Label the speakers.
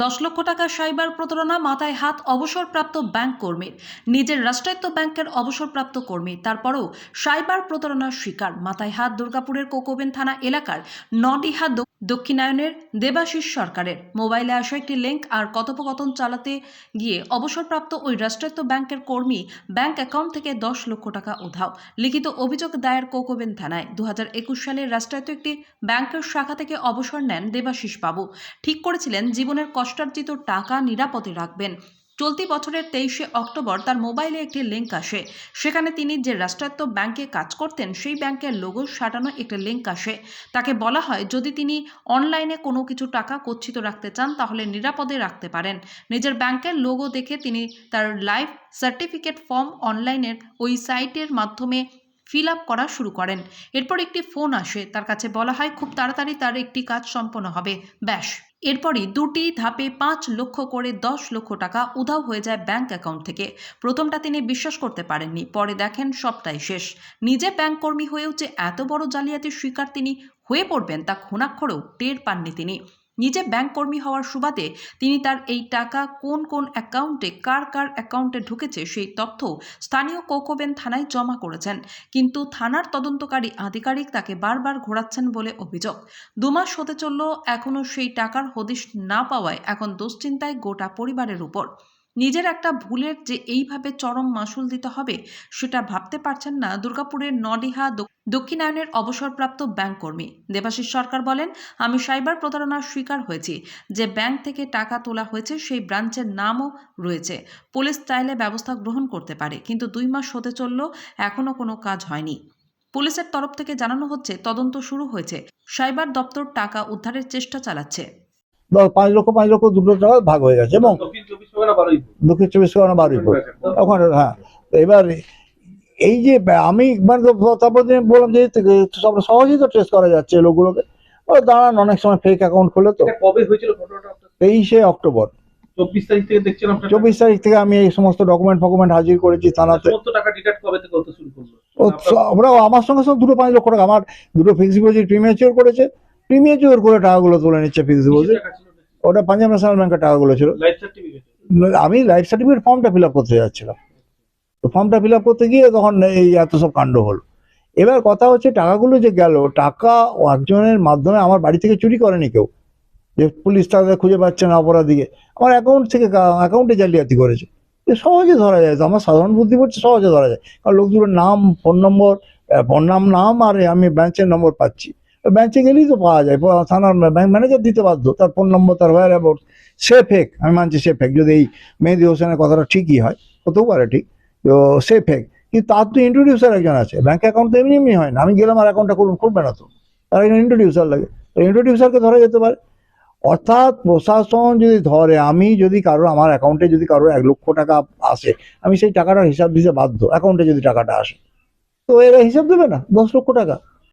Speaker 1: 10 লক্ষ টাকা সাইবার প্রতারণা, মাথায় হাত অবসরপ্রাপ্ত ব্যাংক কর্মীর। নিজের রাষ্ট্রায়ত্ত ব্যাংকের অবসরপ্রাপ্ত কর্মী, তারপরও সাইবার প্রতারণার শিকার। মাথায় হাত দুর্গাপুরের কোকোবেন থানা এলাকার নডিহা দক্ষিণায়নের দেবাশিস সরকারের। মোবাইলে আসা একটি লিঙ্ক আর কথোপকথন চালাতে গিয়ে অবসরপ্রাপ্ত ওই রাষ্ট্রায়ত্ত ব্যাংকের কর্মী ব্যাংক অ্যাকাউন্ট থেকে 10 লক্ষ টাকা উধাও। লিখিত অভিযোগ দায়ের কোকোবেন থানায়। 2021 সালে রাষ্ট্রায়ত্ত একটি ব্যাংকের শাখা থেকে অবসর নেন দেবাশিস বাবু। ঠিক করেছিলেন জীবনের কষ্টার্জিত টাকা নিরাপদে রাখবেন। চলতি বছরের 23শে অক্টোবর তার মোবাইলে একটি লিঙ্ক আসে। সেখানে তিনি যে রাষ্ট্রায়ত্ত ব্যাংকে কাজ করতেন সেই ব্যাংকের লোগো সাজানো একটি লিঙ্ক আসে। তাকে বলা হয় যদি তিনি অনলাইনে কোনো কিছু টাকা গচ্ছিত রাখতে চান তাহলে নিরাপদে রাখতে পারেন। নিজের ব্যাংকের লোগো দেখে তিনি তার লাইফ সার্টিফিকেট ফর্ম অনলাইনের ওই সাইটের মাধ্যমে ফিল আপ করা শুরু করেন। এরপর একটি ফোন আসে, তার কাছে বলা হয় খুব তাড়াতাড়ি তার একটি কাজ সম্পন্ন হবে। ব্যাস, এরপরই দুটি ধাপে 5 লক্ষ করে 10 লক্ষ টাকা উধাও হয়ে যায় ব্যাংক অ্যাকাউন্ট থেকে। প্রথমটা তিনি বিশ্বাস করতে পারেননি, পরে দেখেন সবটাই শেষ। নিজে ব্যাংক কর্মী হয়েও যে এত বড় জালিয়াতির শিকার তিনি হয়ে পড়বেন তা ঘুণাক্ষরেও টের পাননি তিনি। নিজে ব্যাংক কর্মী হওয়ার সুবাদে তিনি তার এই টাকা কোন কোন অ্যাকাউন্টে কার কার অ্যাকাউন্টে ঢুকেছে সেই তথ্য স্থানীয় কোকোবেন থানায় জমা করেছেন। কিন্তু থানার তদন্তকারী আধিকারিক তাকে বারবার ঘোরাচ্ছেন বলে অভিযোগ। 2 মাস হতে চলল, এখনও সেই টাকার হদিশ না পাওয়ায় এখন দুশ্চিন্তায় গোটা পরিবারের উপর। নিজের একটা ভুলের যে এইভাবে চরম মাসুল দিতে হবে সেটা ভাবতে পারছেন না দুর্গাপুরের নডিহা দক্ষিণায়নের অবসরপ্রাপ্ত ব্যাংক কর্মী দেবাশিস সরকার বলেন, আমি সাইবার প্রতারণার শিকার হয়েছি। যে ব্যাংক থেকে টাকা তোলা হয়েছে সেই ব্রাঞ্চের নামও রয়েছে। পুলিশ চাইলে ব্যবস্থা গ্রহণ করতে পারে, কিন্তু 2 মাস হতে চলল, এখনও কোনো কাজ হয়নি। পুলিশের তরফ থেকে জানানো হচ্ছে তদন্ত শুরু হয়েছে। সাইবার দপ্তর টাকা উদ্ধারের চেষ্টা চালাচ্ছে।
Speaker 2: 5 লক্ষ 2 লক্ষ টাকা ভাগ হয়ে গেছে এবং দক্ষিণ 24 পরগনা বারুইপুর ওখানে। হ্যাঁ, এবার এই যে আমি মানে তারপর বললাম যে সহজেই তো ট্রেস করা যাচ্ছে লোকগুলোকে। দাঁড়ান, অনেক সময় ফেক অ্যাকাউন্ট খুলে তো।
Speaker 3: কবে হয়েছিল ঘটনাটা?
Speaker 2: 23শে অক্টোবর।
Speaker 3: 24 তারিখ থেকে দেখছেন আপনারা?
Speaker 2: 24 তারিখ থেকে আমি এই সমস্ত ডকুমেন্ট হাজির করেছি থানাতে।
Speaker 3: কত টাকা ডিডাক্ট কবে থেকে হতে শুরু করলো?
Speaker 2: ওরা আমার সঙ্গে দুটো 5 লক্ষ টাকা, আমার দুটো ফিক্সড ডিপোজিট প্রিমিয়াচিওর করেছে। প্রিমিয়াচিওর করে টাকাগুলো তুলে নিচ্ছে ফিক্সড ডিপোজিট। ওটা পাঞ্জাব ন্যাশনাল ব্যাংকের টাকাগুলো ছিল।
Speaker 3: Life certificate? আমি
Speaker 2: লাইফ সার্টিফিকেট ফর্মটা ফিল আপ করতে যাচ্ছিলাম, তো ফর্মটা ফিল আপ করতে গিয়ে তখন এই এত সব কাণ্ড হলো। এবার কথা হচ্ছে টাকাগুলো যে গেল, টাকা একজনের মাধ্যমে আমার বাড়ি থেকে চুরি করেনি কেউ, যে পুলিশ তাদের খুঁজে পাচ্ছে না অপরাধীকে, আমার অ্যাকাউন্ট থেকে অ্যাকাউন্টে জালিয়াতি করেছে। সহজে ধরা যায়, তো আমার সাধারণ বুদ্ধি পড়ছে, সহজে ধরা যায়। কারণ লোক দুটোর নাম, ফোন নম্বর, নাম আর আমি ব্রাঞ্চের নম্বর পাচ্ছি। ব্রাঞ্চে গেলেই তো পাওয়া যায়, থানার ব্যাংক ম্যানেজার দিতে বাধ্য, তার ফোন নম্বর, তার ওয়্যার অ্যাবাউট। সে ফেক, আমি মানছি সে ফেক। যদি এই মেহেদি হোসেনের কথাটা ঠিকই হয়, হতেও পারে ঠিক, তো সে ফেক। কিন্তু তার তো ইন্ট্রোডিউসার একজন আছে। ব্যাংক অ্যাকাউন্ট তো এমনি এমনি হয় না, আমি গেলাম আর অ্যাকাউন্টটা খুলবে না তো, তার একজন ইন্ট্রোডিউসার লাগে। তো ইন্ট্রোডিউসারকে ধরা যেতে পারে। অর্থাৎ প্রশাসন যদি ধরে, আমি যদি আমার অ্যাকাউন্টে যদি 1 লক্ষ টাকা আসে, আমি সেই টাকাটার হিসাব দিতে বাধ্য। অ্যাকাউন্টে যদি টাকাটা আসে, তো এরা হিসাব দেবে না 10 লক্ষ টাকা।